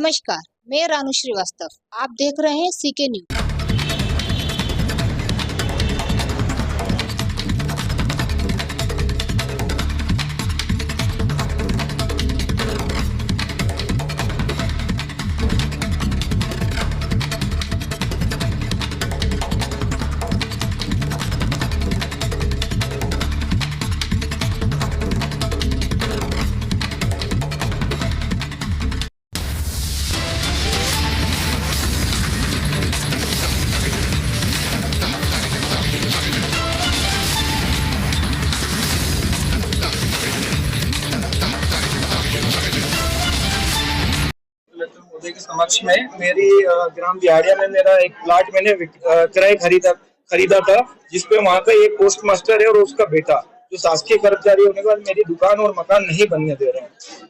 नमस्कार, मैं रानू श्रीवास्तव। आप देख रहे हैं सीके न्यूज। मोदी के समक्ष में मेरी ग्राम बिहाड़िया में मेरा एक प्लाट मैंने किराए खरीदा था, जिसपे वहाँ का एक पोस्ट मास्टर है और उसका बेटा जो शासकीय कर्मचारी होने के बाद मेरी दुकान और मकान नहीं बनने दे रहे हैं।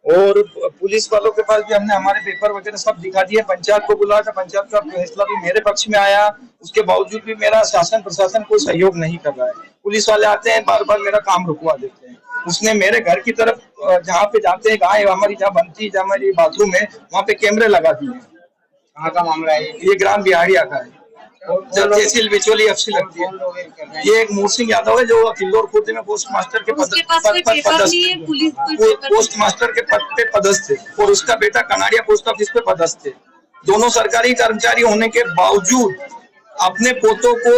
और पुलिस वालों के पास भी हमने हमारे पेपर वगैरह सब दिखा दिए, पंचायत को बुलाया था, पंचायत का फैसला भी मेरे पक्ष में आया। उसके बावजूद भी मेरा शासन प्रशासन कोई सहयोग नहीं कर रहा है। पुलिस वाले आते हैं, बार बार मेरा काम रुकवा देते हैं। उसने मेरे घर की तरफ जहाँ पे जाते हैं, गाय हमारी जहाँ बनती है, जहाँ हमारी बाथरूम है, वहाँ पे कैमरे लगा दिए। कहाँ का मामला है ये? ग्राम बिहाड़िया का है। जब तहसील बिचौली अफसी लगती है। ये एक मूर्सिंह यादव है जो किल्लोर खुर्द में पोस्ट मास्टर के पद पे पदस्थ थे, और उसका बेटा कनाड़िया पोस्ट ऑफिस पे पदस्थ थे। दोनों सरकारी कर्मचारी होने के बावजूद अपने पोतों को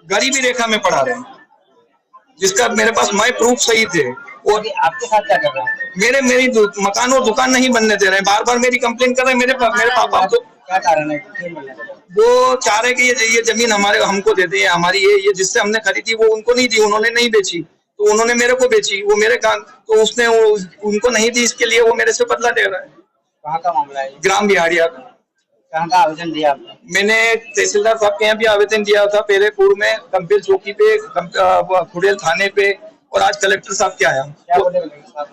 गरीबी रेखा में पढ़ा रहे हैं, जिसका मेरे पास मैं प्रूफ सही थे। और आपके साथ क्या कर रहे हैं? मेरी मकान और दुकान नहीं बनने दे रहे हैं, बार बार मेरी कंप्लेन कर रहे हैं। मेरे पापा तो क्या कारण है? वो चाह रहे कि ये जमीन हमको दे दें, हमारी ये जिससे हमने खरीदी वो उनको नहीं दी, उन्होंने नहीं बेची, तो उन्होंने मेरे को बेची, वो मेरे काम तो उसने उनको नहीं दी, इसके लिए वो मेरे से बदला ले रहा है। कहाँ का मामला है? ग्राम बिहाड़िया का। कहाँ का आवेदन दिया आपने? मैंने तहसीलदार साहब के यहाँ भी आवेदन दिया था, पहले पूर्व में कंपेल चौकी पे, खुड़ेल थाने पे, और आज कलेक्टर साहब के आया।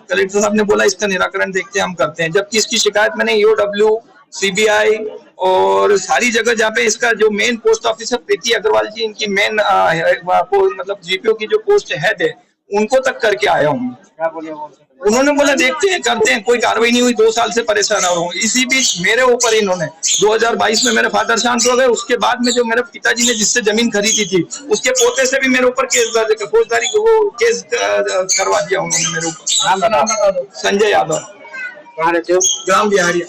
कलेक्टर साहब ने बोला इसका निराकरण देखते हैं, हम करते हैं। जबकि इसकी शिकायत मैंने EOW, CBI और सारी जगह जहाँ पे इसका जो मेन पोस्ट ऑफिसर प्रीति अग्रवाल जी, इनकी मेन मतलब GPO की जो पोस्ट हेड है, उनको तक करके आया हूँ। उन्होंने बोला देखते हैं, करते हैं, कोई कार्रवाई नहीं हुई। 2 साल से परेशान हो रहा हूँ। इसी बीच मेरे ऊपर इन्होंने 2022 में मेरे फादर शांत हो गए। उसके बाद में जो मेरे पिताजी ने जिससे जमीन खरीदी थी, उसके पोते से भी मेरे ऊपर केस दर्ज, फौजदारी वो केस करवा दिया उन्होंने मेरे ऊपर। संजय यादव। कहाँ रहते हो? ग्राम बिहाड़िया।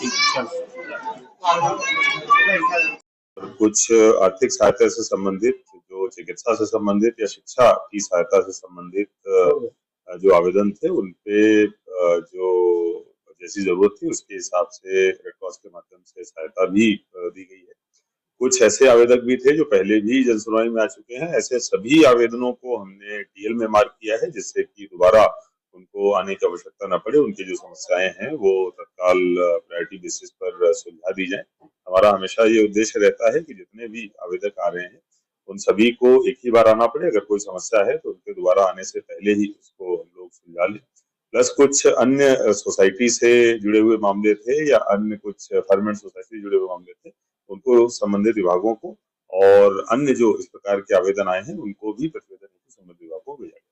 कुछ आर्थिक सहायता से संबंधित, जो चिकित्सा से संबंधित या शिक्षा की सहायता से संबंधित जो आवेदन थे, उनपे जो जैसी जरूरत थी उसके हिसाब से रेड क्रॉस के माध्यम से सहायता भी दी गई है। कुछ ऐसे आवेदक भी थे जो पहले भी जन सुनवाई में आ चुके हैं। ऐसे सभी आवेदनों को हमने TL में मार्क किया है, जिससे कि दोबारा उनको आने की आवश्यकता न पड़े। उनकी जो समस्याएं हैं वो तत्काल प्रायोरिटी बेसिस पर सुलझा दी जाए। हमारा हमेशा ये उद्देश्य रहता है कि जितने भी आवेदक आ रहे हैं उन सभी को एक ही बार आना पड़े। अगर कोई समस्या है तो उनके दोबारा आने से पहले ही उसको हम लोग सुलझा लें। प्लस कुछ अन्य सोसाइटी से जुड़े हुए मामले थे या अन्य कुछ फर्मेंट सोसाइटी से जुड़े हुए मामले थे, उनको संबंधित विभागों को, और अन्य जो इस प्रकार के आवेदन आए हैं उनको भी प्रतिवेदन संबंधित विभागों को भेजा गया।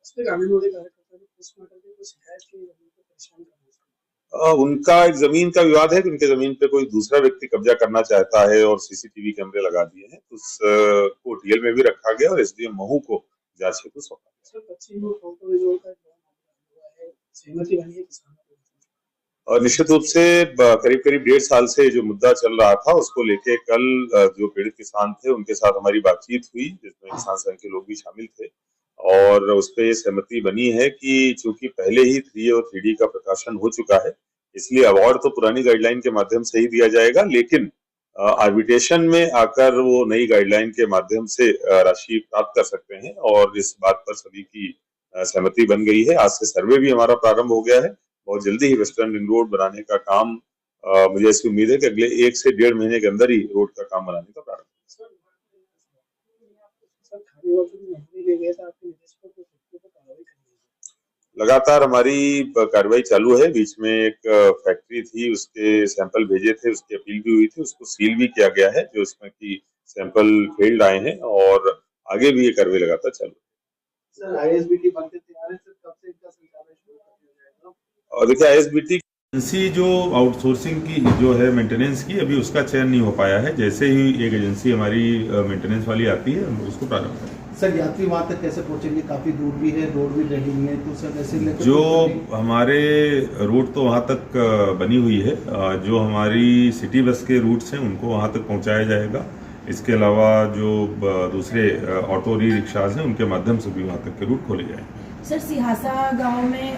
उनका एक जमीन का विवाद है कि उनके जमीन पे कोई दूसरा व्यक्ति कब्जा करना चाहता है और CCTV कैमरे लगा दिए हैं, तो उसको TL में भी रखा गया और SDM महू को जांच हेतु सौंपा गया। और निश्चित रूप से करीब 1.5 साल से जो मुद्दा चल रहा था उसको लेके कल जो पीड़ित किसान थे उनके साथ हमारी बातचीत हुई, जिसमें किसान संघ के लोग भी शामिल थे, और उस पर सहमति बनी है कि चूंकि पहले ही 3A और 3D का प्रकाशन हो चुका है, इसलिए अवार्ड तो पुरानी गाइडलाइन के माध्यम से ही दिया जाएगा, लेकिन आर्बिट्रेशन में आकर वो नई गाइडलाइन के माध्यम से राशि प्राप्त कर सकते हैं। और इस बात पर सभी की सहमति बन गई है। आज से सर्वे भी हमारा प्रारंभ हो गया है। बहुत जल्दी ही वेस्टर्न रिंग रोड बनाने का काम, मुझे ऐसी उम्मीद है कि अगले 1 से 1.5 महीने के अंदर ही रोड का काम बनाने का प्रारंभ। लगातार हमारी कार्रवाई चालू है। बीच में एक फैक्ट्री थी, उसके सैंपल भेजे थे, उसकी अपील भी हुई थी, उसको सील भी किया गया है, जो इसमें की सैंपल फेल्ड आए हैं, और आगे भी ये कार्रवाई लगातार चालू है। और देखिए ISBT एजेंसी जो आउटसोर्सिंग की जो है मेंटेनेंस की, अभी उसका चयन नहीं हो पाया है। जैसे ही एक एजेंसी हमारी मेंटेनेंस वाली आती है हम उसको प्रारंभ करेंगे। सर यात्री वहाँ तक कैसे पहुँचेंगे? काफ़ी दूर भी है, रोड भी रेडी नहीं है, तो सर ऐसे लेकर जो हमारे रूट तो वहाँ तक बनी हुई है, जो हमारी सिटी बस के रूट्स हैं उनको वहाँ तक पहुँचाया जाएगा। इसके अलावा जो दूसरे ऑटो रिक्शाज हैं उनके माध्यम से भी वहाँ तक के रूट खोले जाएंगे। सर सिहासा गांव में